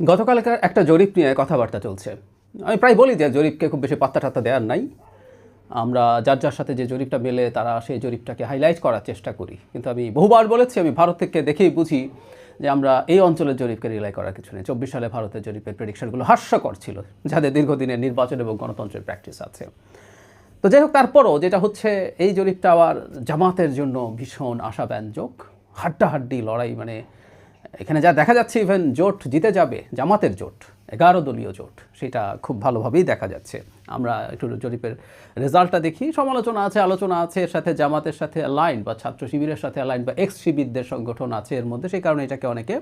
গতকালকার একটা জরিপ নিয়ে কথাবার্তা চলছে। আমি প্রায় বলি যে জরিপকে খুব বেশি পাত্তা টাত্তা দেওয়ার নাই। আমরা যার সাথে যে জরিপটা মেলে তারা সেই জরিপটাকে হাইলাইট করার চেষ্টা করি। কিন্তু আমি বহুবার বলেছি, আমি ভারত থেকে দেখেই বুঝি যে আমরা এই অঞ্চলের জরিপকে রিলাই করার কিছু নেই। 24 সালে ভারতের জরিপের প্রেডিকশনগুলো হাস্যকর ছিল, যাদের দীর্ঘদিনের নির্বাচন এবং গণতন্ত্রের প্র্যাকটিস আছে। তো যাই হোক, তারপরও যেটা হচ্ছে, এই জরিপটা আবার জামাতের জন্য ভীষণ আশাব্যঞ্জক। হাড্ডাহাড্ডি লড়াই, মানে এখানে যা দেখা যাচ্ছে, ইভেন জোট জিতে যাবে, জামাতের জোট, 11 দলীয় জোট, সেটা খুব ভালোভাবেই দেখা যাচ্ছে। আমরা একটু জরিপের রেজাল্টটা দেখি, সমালোচনা আছে, আলোচনা আছে, এর সাথে জামাতের সাথে অ্যালাইন বা ছাত্র শিবিরের সাথে অ্যালাইন বা এক্স শিবিরদের সংগঠন আছে এর মধ্যে, সেই কারণে এটাকে অনেকে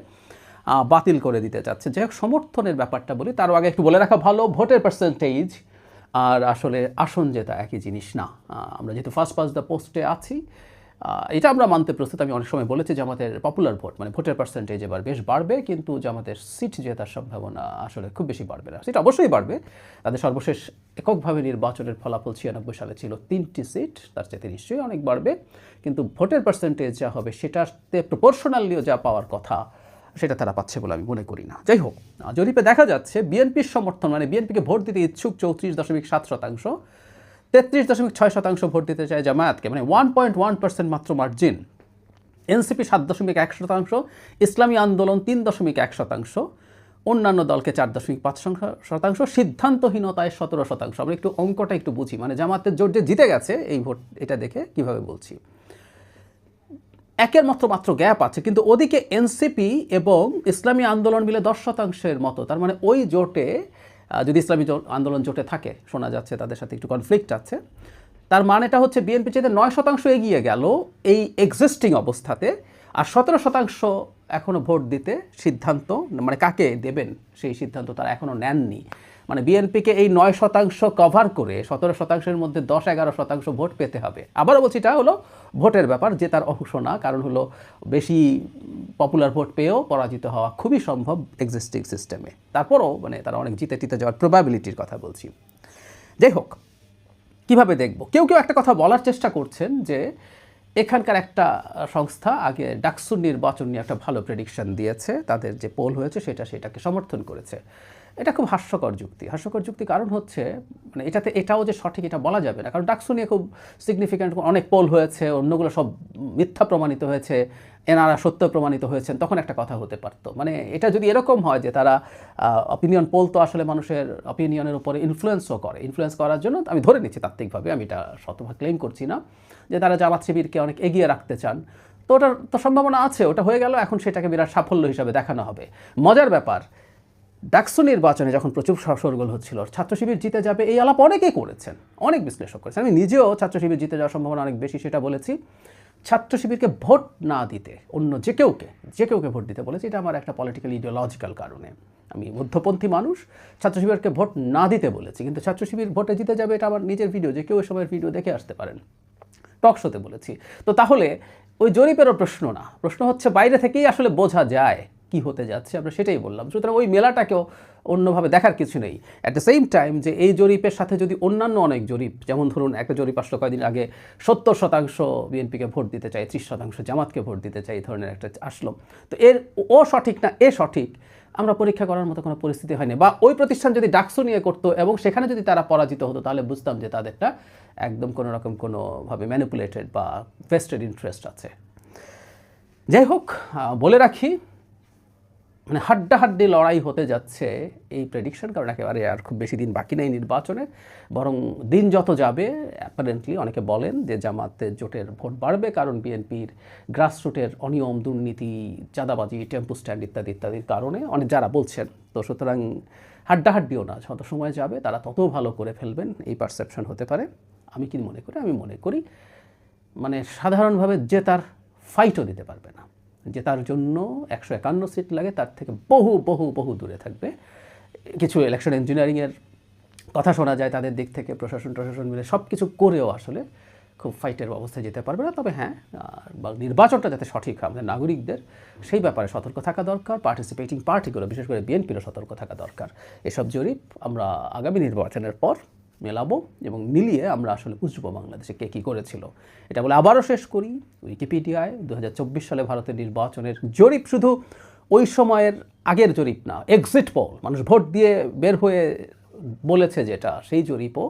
বাতিল করে দিতে চাচ্ছে। যাই হোক, সমর্থনের ব্যাপারটা বলি, তার আগে একটু বলে রাখা ভালো, ভোটের পার্সেন্টেজ আর আসলে আসন জেতা একই জিনিস না। আমরা যেহেতু ফার্স্ট পাস দ্য পোস্টে আছি, এটা আমরা মানতে প্রস্তুত। আমি অনেক সময় বলেছি জামাতের পপুলার ভোট, মানে ভোটের পার্সেন্টেজ এবার বেশ বাড়বে, কিন্তু জামাতের সিট জেতার সম্ভাবনা আসলে খুব বেশি বাড়বে না। সিট অবশ্যই বাড়বে, তাদের সর্বশেষ এককভাবে নির্বাচনের ফলাফল 96 সালে ছিল 3টি সিট, তার চেয়ে নিশ্চয়ই অনেক বাড়বে, কিন্তু ভোটের পার্সেন্টেজ যা হবে সেটাতে প্রপোর্শনালিও যা পাওয়ার কথা সেটা তারা পাচ্ছে বলে আমি মনে করি না। যাই হোক, জরিপে দেখা যাচ্ছে বিএনপির সমর্থন, মানে বিএনপিকে ভোট দিতে ইচ্ছুক 34.7%, 33.6% ভোট দিতে চায় জামায়াতকে, মানে 1.1% মাত্র মার্জিন। এনসিপি 7.1%, ইসলামী আন্দোলন 3.1%, অন্যান্য দলকে 4.5%, সিদ্ধান্তহীনতায় 17%। আমরা একটু অঙ্কটা একটু বুঝি, মানে জামাতের জোট যে জিতে গেছে এই ভোট, এটা দেখে কিভাবে বলছি। একের মাত্র গ্যাপ আছে, কিন্তু ওদিকে এনসিপি এবং ইসলামী আন্দোলন মিলে 10%-এর মতো। তার মানে ওই জোটে যদি ইসলামী আন্দোলন জোটে থাকে, শোনা যাচ্ছে তাদের সাথে একটু কনফ্লিক্ট আছে, তার মানেটা হচ্ছে বিএনপি চেয়ে 9% এগিয়ে গেল এই এক্সিস্টিং অবস্থাতে, আর 17% এখনও ভোট দিতে সিদ্ধান্ত, মানে কাকে দেবেন সেই সিদ্ধান্ত তারা এখনও নেননি। মানে বিএনপিকে এই 9% কভার করে 17%-এর মধ্যে 10-11% ভোট পেতে হবে। আবারও বলছি, এটা হলো ভোটের ব্যাপার, যে তার অংশ না, কারণ হলো বেশি পপুলার ভোট পেয়েও পরাজিত হওয়া খুবই সম্ভব এক্সিস্টিং সিস্টেমে। তারপরও মানে তারা অনেক জিতে যাওয়ার প্রবাবিলিটির কথা বলছি। যাই হোক, কীভাবে দেখব, কেউ একটা কথা বলার চেষ্টা করছেন যে এখানকার একটা সংস্থা আগে ডাকসুর নির্বাচন নিয়ে একটা ভালো প্রেডিকশন দিয়েছে, তাদের যে পোল হয়েছে সেটাকে সমর্থন করেছে। এটা খুব হাস্যকর যুক্তি। কারণ হচ্ছে, মানে এটাও যে সঠিক এটা বলা যাবে না, কারণ ডাকসু নিয়ে খুব সিগনিফিক্যান্ট অনেক পোল হয়েছে, অন্যগুলো সব মিথ্যা প্রমাণিত হয়েছে, এনারা সত্য প্রমাণিত হয়েছেন, তখন একটা কথা হতে পারতো। মানে এটা যদি এরকম হয় যে তারা অপিনিয়ন পোল তো আসলে মানুষের অপিনিয়নের উপরে ইনফ্লুয়েন্স করার জন্য, আমি ধরে নিচ্ছি তাত্ত্বিকভাবে, আমি এটা শতভাগ ক্লেম করছি না, যে তারা জামাত শিবিরকে অনেক এগিয়ে রাখতে চান, তো ওটার তো সম্ভাবনা আছে। ওটা হয়ে গেল, এখন সেটাকে বিরাট সাফল্য হিসাবে দেখানো হবে। মজার ব্যাপার, ডাকসু নির্বাচনে যখন প্রচুর শোরগোল হচ্ছিল, ছাত্র শিবির জিতে যাবে এই আলাপ অনেকেই করেছেন, অনেক বিশ্লেষক করেছেন। আমি নিজেও ছাত্র শিবির জিতে যাওয়ার সম্ভাবনা অনেক বেশি সেটা বলেছি। ছাত্র শিবিরকে ভোট না দিতে, অন্য যে কেউকে ভোট দিতে বলেছি, এটা আমার একটা পলিটিক্যাল ইডিওলজিক্যাল কারণে। আমি মধ্যপন্থী মানুষ, ছাত্র শিবিরকে ভোট না দিতে বলেছি, কিন্তু ছাত্র শিবির ভোটে জিতে যাবে, এটা আমার নিজের ভিডিও, যে কেউ এ সময়ের ভিডিও দেখে আসতে পারেন, টক শোতে বলেছি। তো তাহলে ওই জরিপেরও প্রশ্ন না, প্রশ্ন হচ্ছে বাইরে থেকেই আসলে বোঝা যায় কি হতে যাচ্ছে, আমরা সেটাই বললাম। সুতরাং ওই মেলাটাকেও অন্যভাবে দেখার কিছু নেই। অ্যাট দ্য সেম টাইম, যে এই জরিপের সাথে যদি অন্যান্য অনেক জরিপ, যেমন ধরুন একটা জরিপ আসলো কয়েকদিন আগে, 70% বিএনপিকে ভোট দিতে চাই, 30% জামাতকে ভোট দিতে চাই, এই ধরনের একটা আসলো। তো ও সঠিক না এ সঠিক, আমরা পরীক্ষা করার মতো কোনো পরিস্থিতি হয়নি। বা ওই প্রতিষ্ঠান যদি ডাকসু নিয়ে করতো এবং সেখানে যদি তারা পরাজিত হতো, তাহলে বুঝতাম যে তাদেরটা একদম কোনোভাবে ম্যানিপুলেটেড বা ভেস্টেড ইন্টারেস্ট আছে। যাই হোক, বলে রাখি, মানে হাড্ডাহাড্ডি লড়াই হতে যাচ্ছে এই প্রেডিকশন, কারণ একেবারে আর খুব বেশি দিন বাকি নেই নির্বাচনে। বরং দিন যত যাবে, অ্যাপারেন্টলি অনেকে বলেন যে জামাতের জোটের ভোট বাড়বে, কারণ বিএনপির গ্রাসরুটের অনিয়ম, দুর্নীতি, চাঁদাবাজি, টেম্পু স্ট্যান্ড ইত্যাদির কারণে অনেক যারা বলছেন। তো সুতরাং হাড্ডাহাড্ডিও না, যত সময় যাবে তারা তত ভালো করে ফেলবেন, এই পারসেপশন হতে পারে। আমি কি মনে করি? আমি মনে করি মানে সাধারণভাবে জেতার ফাইটও দিতে পারবে না, জেতার জন্য 151 সিট লাগে, তার থেকে বহু দূরে থাকবে। কিছু ইলেকশন ইঞ্জিনিয়ারিংয়ের কথা শোনা যায় তাদের দিক থেকে, প্রশাসন মিলে সব কিছু করেও আসলে খুব ফাইটের অবস্থায় যেতে পারবে না। তবে হ্যাঁ, নির্বাচনটা যাতে সঠিক হয়, আমাদের নাগরিকদের সেই ব্যাপারে সতর্ক থাকা দরকার। পার্টিসিপেটিং পার্টিগুলো, বিশেষ করে বিএনপিরও সতর্ক থাকা দরকার। এসব জরিপ আমরা আগামী নির্বাচনের পর মেলাবো এবং মিলিয়ে আমরা আসলে বুঝবো বাংলাদেশে কে কী করেছিল। এটা বলে আবারও শেষ করি, উইকিপিডিয়ায় 2024 সালে ভারতের নির্বাচনের জরিপ শুধু ওই সময়ের আগের জরিপ না, এক্সিট পোল, মানুষ ভোট দিয়ে বের হয়ে বলেছে যেটা, সেই জরিপও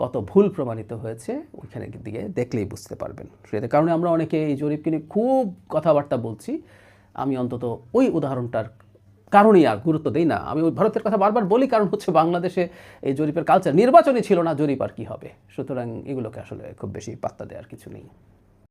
কত ভুল প্রমাণিত হয়েছে ওইখানে দিকে দেখলেই বুঝতে পারবেন। সেটার কারণে আমরা অনেকে এই জরিপকে নিয়ে খুব কথাবার্তা বলছি। আমি অন্তত ওই উদাহরণটার কারণেই আর গুরুত্ব দিই না। আমি ওই ভারতের কথা বারবার বলি, কারণ হচ্ছে বাংলাদেশে এই জরিপের কালচার, নির্বাচনই ছিল না, জরিপ আর কী হবে। সুতরাং এগুলোকে আসলে খুব বেশি পাত্তা দেওয়ার কিছু নেই।